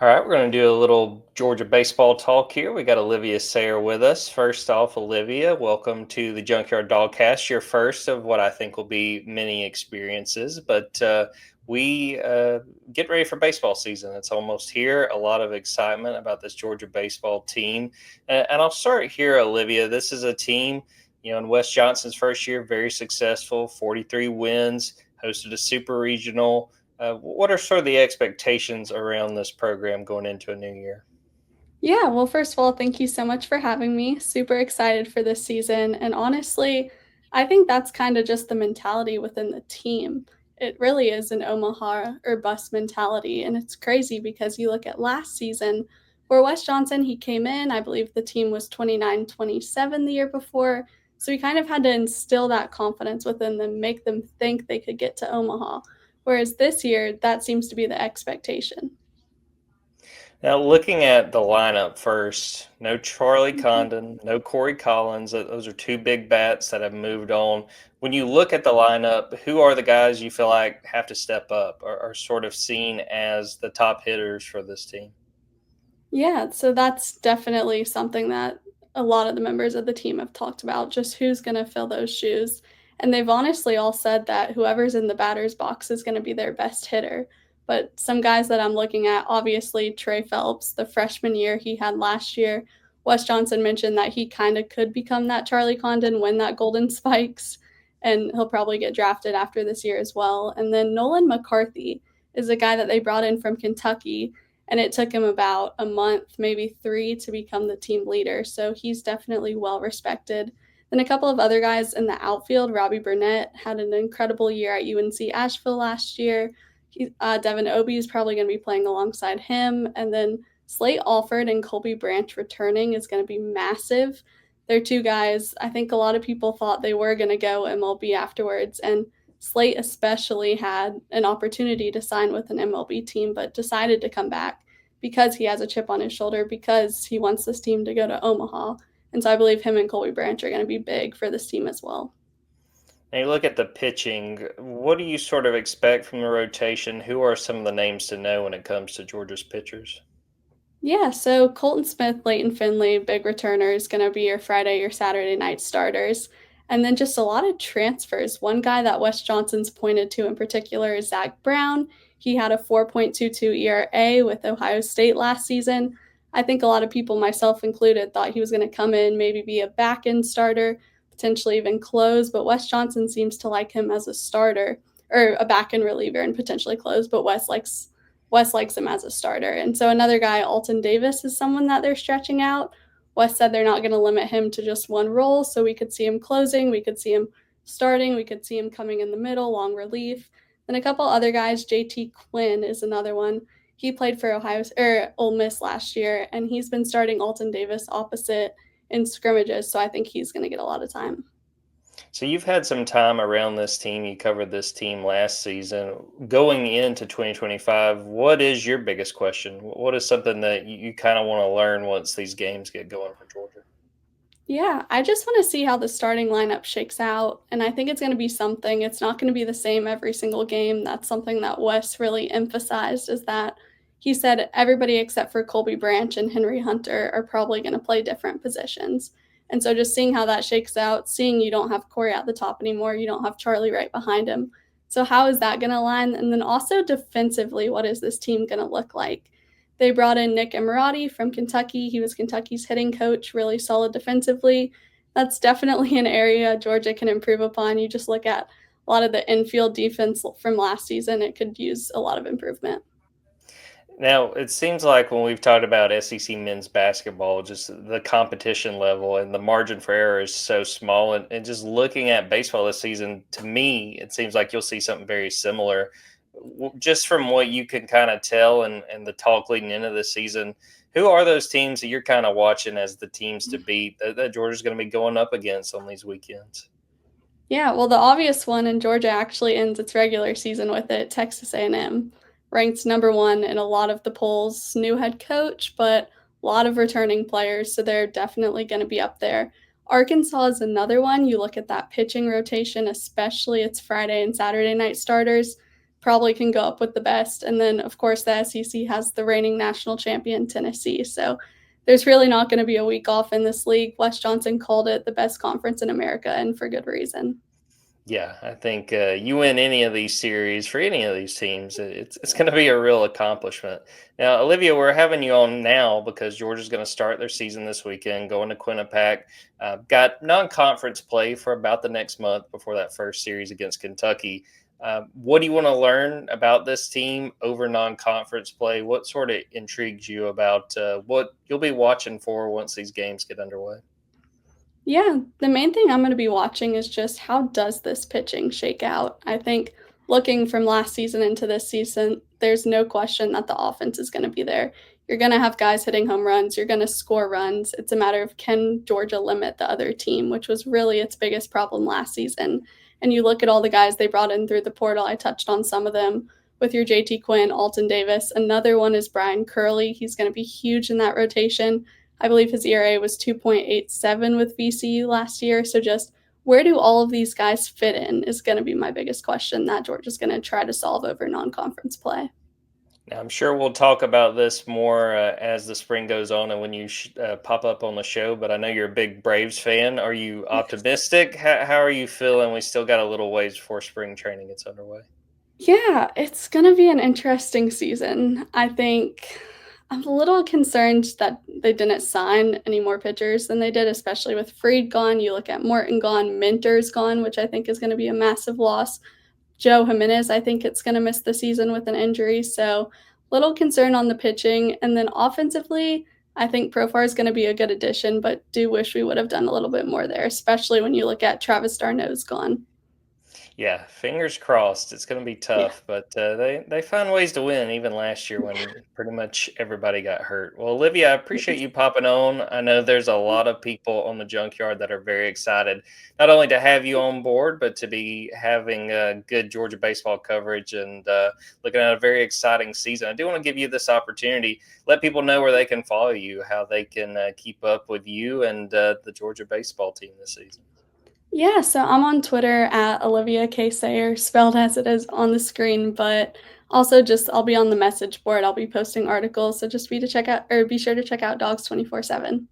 All right, we're going to do a little Georgia baseball talk here. We got Olivia Sayer with us. First off, Olivia, welcome to the Junkyard Dawgcast. Your first of what I think will be many experiences, but we get ready for baseball season. It's almost here. A lot of excitement about this Georgia baseball team, and I'll start here, Olivia. This is a team, in Wes Johnson's first year, very successful, 43 wins, hosted a super regional. What are sort of the expectations around this program going into a new year? Yeah, well, first of all, thank you so much for having me. Super excited for this season. And honestly, I think that's kind of just the mentality within the team. It really is an Omaha or bust mentality. And it's crazy because you look at last season where Wes Johnson, he came in, I believe the team was 29-27 the year before. So we kind of had to instill that confidence within them, make them think they could get to Omaha. Whereas this year, that seems to be the expectation. Now, looking at the lineup first, no Charlie Mhm. Condon, no Corey Collins. Those are two big bats that have moved on. When you look at the lineup, who are the guys you feel like have to step up or are sort of seen as the top hitters for this team? Yeah, so that's definitely something that a lot of the members of the team have talked about, just who's going to fill those shoes. And they've honestly all said that whoever's in the batter's box is going to be their best hitter. But some guys that I'm looking at, obviously Trey Phelps, the freshman year he had last year. Wes Johnson mentioned that he kind of could become that Charlie Condon, win that Golden Spikes, and he'll probably get drafted after this year as well. And then Nolan McCarthy is a guy that they brought in from Kentucky, and it took him about a month, maybe three, to become the team leader. So he's definitely well respected. Then a couple of other guys in the outfield, Robbie Burnett had an incredible year at UNC Asheville last year. Devin Obie is probably going to be playing alongside him. And then Slate Alford and Colby Branch returning is going to be massive. They're two guys, I think a lot of people thought they were going to go MLB afterwards. And Slate especially had an opportunity to sign with an MLB team, but decided to come back because he has a chip on his shoulder, because he wants this team to go to Omaha. And so I believe him and Colby Branch are going to be big for this team as well. Now you look at the pitching. What do you sort of expect from the rotation? Who are some of the names to know when it comes to Georgia's pitchers? Yeah, so Colton Smith, Leighton Finley, big returners, going to be your Friday, your Saturday night starters. And then just a lot of transfers. One guy that Wes Johnson's pointed to in particular is Zach Brown. He had a 4.22 ERA with Ohio State last season. I think a lot of people, myself included, thought he was going to come in, maybe be a back end starter, potentially even close. But Wes Johnson seems to like him as a starter or a back end reliever and potentially close. But Wes likes him as a starter. And so another guy, Alton Davis, is someone that they're stretching out. Wes said they're not going to limit him to just one role, so we could see him closing, we could see him starting, we could see him coming in the middle, long relief. Then a couple other guys, JT Quinn is another one. He played for Ohio or Ole Miss last year, and he's been starting Alton Davis opposite in scrimmages, so I think he's going to get a lot of time. So you've had some time around this team. You covered this team last season. Going into 2025, what is your biggest question? What is something that you kind of want to learn once these games get going for Georgia? Yeah, I just want to see how the starting lineup shakes out. And I think it's going to be something. It's not going to be the same every single game. That's something that Wes really emphasized, is that he said everybody except for Colby Branch and Henry Hunter are probably going to play different positions. And so just seeing how that shakes out, seeing you don't have Corey at the top anymore, you don't have Charlie right behind him. So how is that going to align? And then also defensively, what is this team going to look like? They brought in Nick Emirati from Kentucky. He was Kentucky's hitting coach, really solid defensively. That's definitely an area Georgia can improve upon. You just look at a lot of the infield defense from last season, it could use a lot of improvement. Now, it seems like when we've talked about SEC men's basketball, just the competition level and the margin for error is so small. And just looking at baseball this season, to me, it seems like you'll see something very similar. Just from what you can kind of tell and the talk leading into the season, who are those teams that you're kind of watching as the teams to beat that Georgia's going to be going up against on these weekends? Yeah, well, the obvious one, and Georgia actually ends its regular season with it, Texas A&M, ranked number one in a lot of the polls. New head coach, but a lot of returning players, so they're definitely going to be up there. Arkansas is another one. You look at that pitching rotation, especially its Friday and Saturday night starters. probably can go up with the best. And then, of course, the SEC has the reigning national champion, Tennessee. So there's really not going to be a week off in this league. Wes Johnson called it the best conference in America, and for good reason. Yeah, I think you win any of these series for any of these teams, it's going to be a real accomplishment. Now, Olivia, we're having you on now because Georgia's going to start their season this weekend, going to Quinnipiac. Got non-conference play for about the next month before that first series against Kentucky. What do you want to learn about this team over non-conference play? What sort of intrigues you about what you'll be watching for once these games get underway? Yeah, the main thing I'm going to be watching is just how does this pitching shake out? I think looking from last season into this season, there's no question that the offense is going to be there. You're going to have guys hitting home runs, you're going to score runs. It's a matter of can Georgia limit the other team, which was really its biggest problem last season. And you look at all the guys they brought in through the portal, I touched on some of them with your JT Quinn, Alton Davis. Another one is Brian Curley. He's going to be huge in that rotation. I believe his ERA was 2.87 with VCU last year. So just where do all of these guys fit in is going to be my biggest question that Georgia's going to try to solve over non-conference play. Now, I'm sure we'll talk about this more as the spring goes on and when you pop up on the show. But I know you're a big Braves fan. Are you optimistic? How are you feeling? We still got a little ways before spring training gets underway. Yeah, it's going to be an interesting season. I think I'm a little concerned that they didn't sign any more pitchers than they did, especially with Freed gone. You look at Morton gone, Minter's gone, which I think is going to be a massive loss. Joe Jimenez, I think it's going to miss the season with an injury. So little concern on the pitching. And then offensively, I think Profar is going to be a good addition, but do wish we would have done a little bit more there, especially when you look at Travis d'Arnaud's gone. Yeah, fingers crossed. It's going to be Yeah. tough, but they found ways to win even last year when pretty much everybody got hurt. Well, Olivia, I appreciate you popping on. I know there's a lot of people on the junkyard that are very excited, not only to have you on board, but to be having good Georgia baseball coverage and looking at a very exciting season. I do want to give you this opportunity. Let people know where they can follow you, how they can keep up with you and the Georgia baseball team this season. Yeah, so I'm on Twitter at Olivia K. Sayer, spelled as it is on the screen, but also just I'll be on the message board. I'll be posting articles, so just be sure to check out Dogs 24/7.